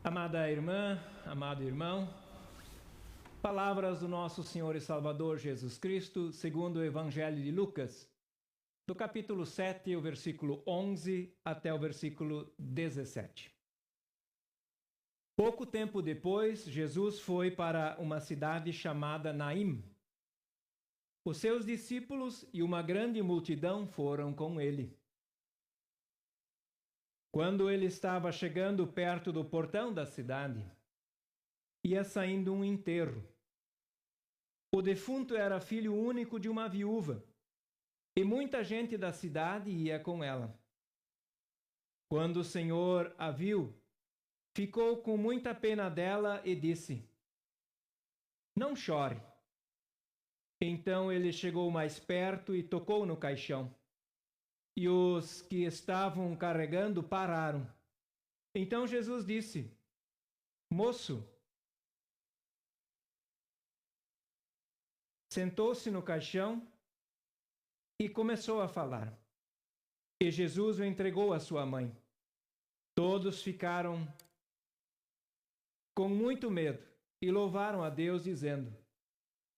Amada irmã, amado irmão, palavras do nosso Senhor e Salvador Jesus Cristo, segundo o Evangelho de Lucas, do capítulo 7, o versículo 11 até o versículo 17. Pouco tempo depois, Jesus foi para uma cidade chamada Naim. Os seus discípulos e uma grande multidão foram com ele. Quando ele estava chegando perto do portão da cidade, ia saindo um enterro. O defunto era filho único de uma viúva, e muita gente da cidade ia com ela. Quando o Senhor a viu, ficou com muita pena dela e disse: "Não chore." Então ele chegou mais perto e tocou no caixão. E os que estavam carregando pararam. Então Jesus disse: "Moço." Sentou-se no caixão e começou a falar. E Jesus o entregou à sua mãe. Todos ficaram com muito medo e louvaram a Deus, dizendo: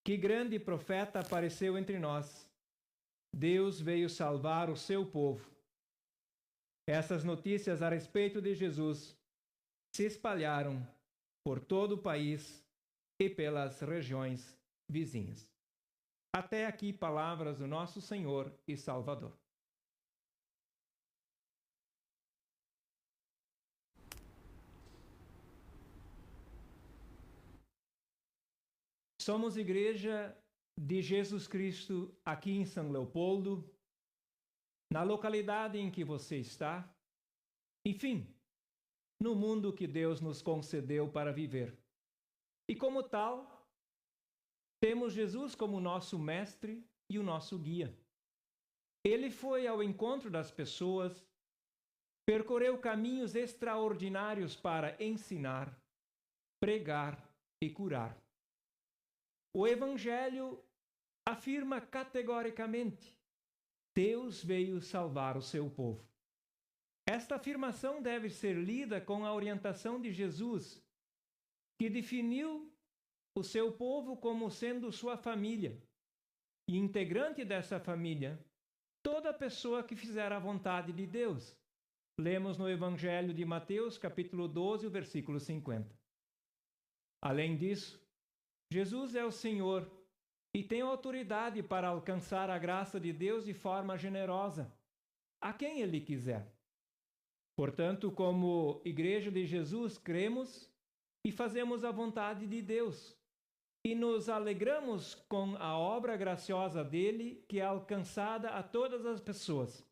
"Que grande profeta apareceu entre nós. Deus veio salvar o seu povo." Essas notícias a respeito de Jesus se espalharam por todo o país e pelas regiões vizinhas. Até aqui, palavras do nosso Senhor e Salvador. Somos Igreja de Jesus Cristo aqui em São Leopoldo, na localidade em que você está, enfim, no mundo que Deus nos concedeu para viver. E como tal, temos Jesus como nosso mestre e o nosso guia. Ele foi ao encontro das pessoas, percorreu caminhos extraordinários para ensinar, pregar e curar. O Evangelho afirma categoricamente: Deus veio salvar o seu povo. Esta afirmação deve ser lida com a orientação de Jesus, que definiu o seu povo como sendo sua família, e integrante dessa família, toda pessoa que fizer a vontade de Deus. Lemos no Evangelho de Mateus, capítulo 12, o versículo 50. Além disso, Jesus é o Senhor e tem autoridade para alcançar a graça de Deus de forma generosa, a quem Ele quiser. Portanto, como Igreja de Jesus, cremos e fazemos a vontade de Deus, e nos alegramos com a obra graciosa dele, que é alcançada a todas as pessoas,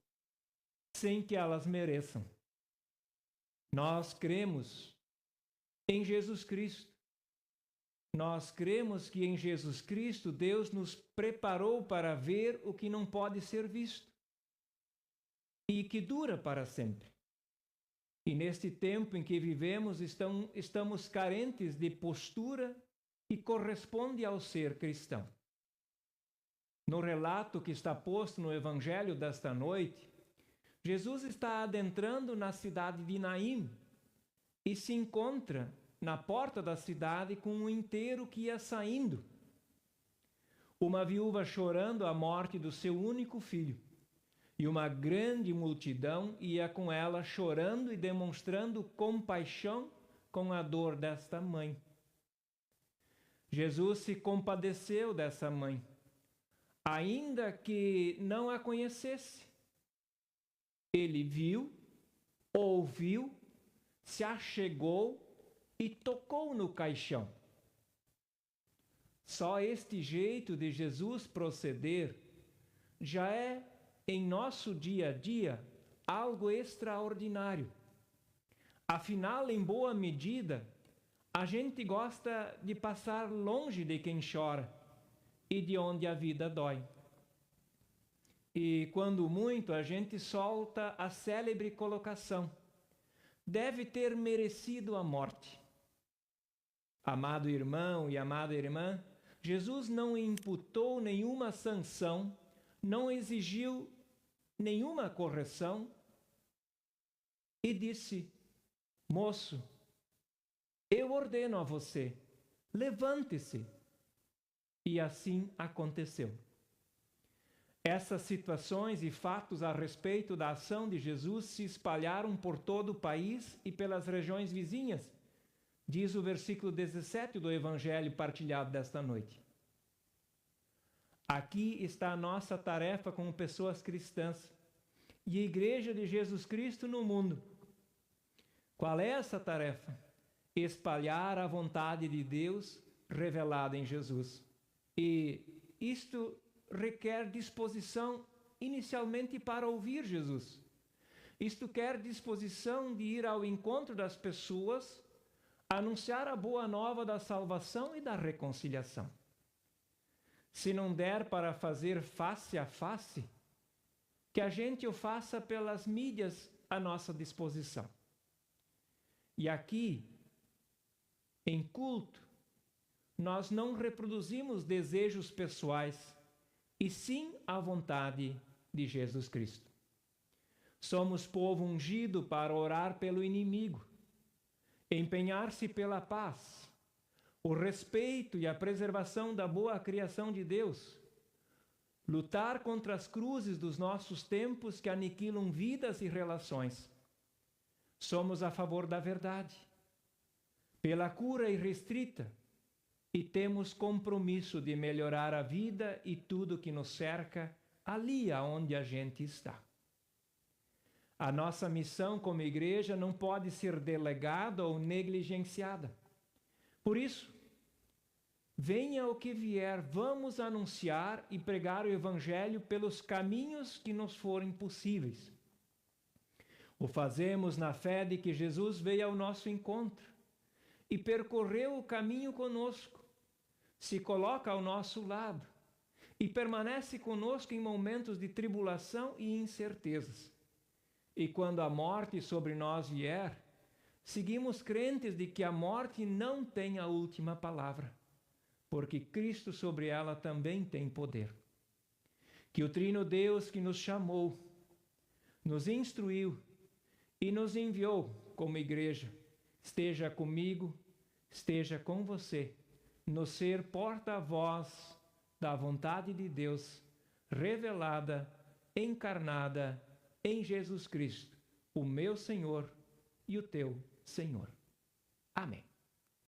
sem que elas mereçam. Nós cremos em Jesus Cristo. Nós cremos que em Jesus Cristo Deus nos preparou para ver o que não pode ser visto e que dura para sempre. E neste tempo em que vivemos, estamos carentes de postura que corresponde ao ser cristão. No relato que está posto no Evangelho desta noite, Jesus está adentrando na cidade de Naim e se encontra na porta da cidade com um enterro que ia saindo. Uma viúva chorando a morte do seu único filho. E uma grande multidão ia com ela chorando e demonstrando compaixão com a dor desta mãe. Jesus se compadeceu dessa mãe, ainda que não a conhecesse. Ele viu, ouviu, se achegou e tocou no caixão. Só este jeito de Jesus proceder já é, em nosso dia a dia, algo extraordinário. Afinal, em boa medida, a gente gosta de passar longe de quem chora e de onde a vida dói. E, quando muito, a gente solta a célebre colocação: deve ter merecido a morte. Amado irmão e amada irmã, Jesus não imputou nenhuma sanção, não exigiu nenhuma correção e disse: "Moço, eu ordeno a você, levante-se. E assim aconteceu. Essas situações e fatos a respeito da ação de Jesus se espalharam por todo o país e pelas regiões vizinhas, diz o versículo 17 do Evangelho partilhado desta noite. Aqui está a nossa tarefa como pessoas cristãs e a Igreja de Jesus Cristo no mundo. Qual é essa tarefa? Espalhar a vontade de Deus revelada em Jesus. E isto requer disposição inicialmente para ouvir Jesus. Isto quer disposição de ir ao encontro das pessoas, anunciar a boa nova da salvação e da reconciliação. Se não der para fazer face a face, que a gente o faça pelas mídias à nossa disposição. E aqui, em culto, nós não reproduzimos desejos pessoais, e sim a vontade de Jesus Cristo. Somos povo ungido para orar pelo inimigo, empenhar-se pela paz, o respeito e a preservação da boa criação de Deus, lutar contra as cruzes dos nossos tempos que aniquilam vidas e relações. Somos a favor da verdade, pela cura irrestrita, e temos compromisso de melhorar a vida e tudo que nos cerca ali aonde a gente está. A nossa missão como igreja não pode ser delegada ou negligenciada. Por isso, venha o que vier, vamos anunciar e pregar o Evangelho pelos caminhos que nos forem possíveis. O fazemos na fé de que Jesus veio ao nosso encontro e percorreu o caminho conosco, se coloca ao nosso lado e permanece conosco em momentos de tribulação e incertezas. E quando a morte sobre nós vier, seguimos crentes de que a morte não tem a última palavra, porque Cristo sobre ela também tem poder. Que o Trino Deus que nos chamou, nos instruiu e nos enviou como igreja, esteja comigo, esteja com você, no ser porta-voz da vontade de Deus, revelada, encarnada em Jesus Cristo, o meu Senhor e o teu Senhor. Amém.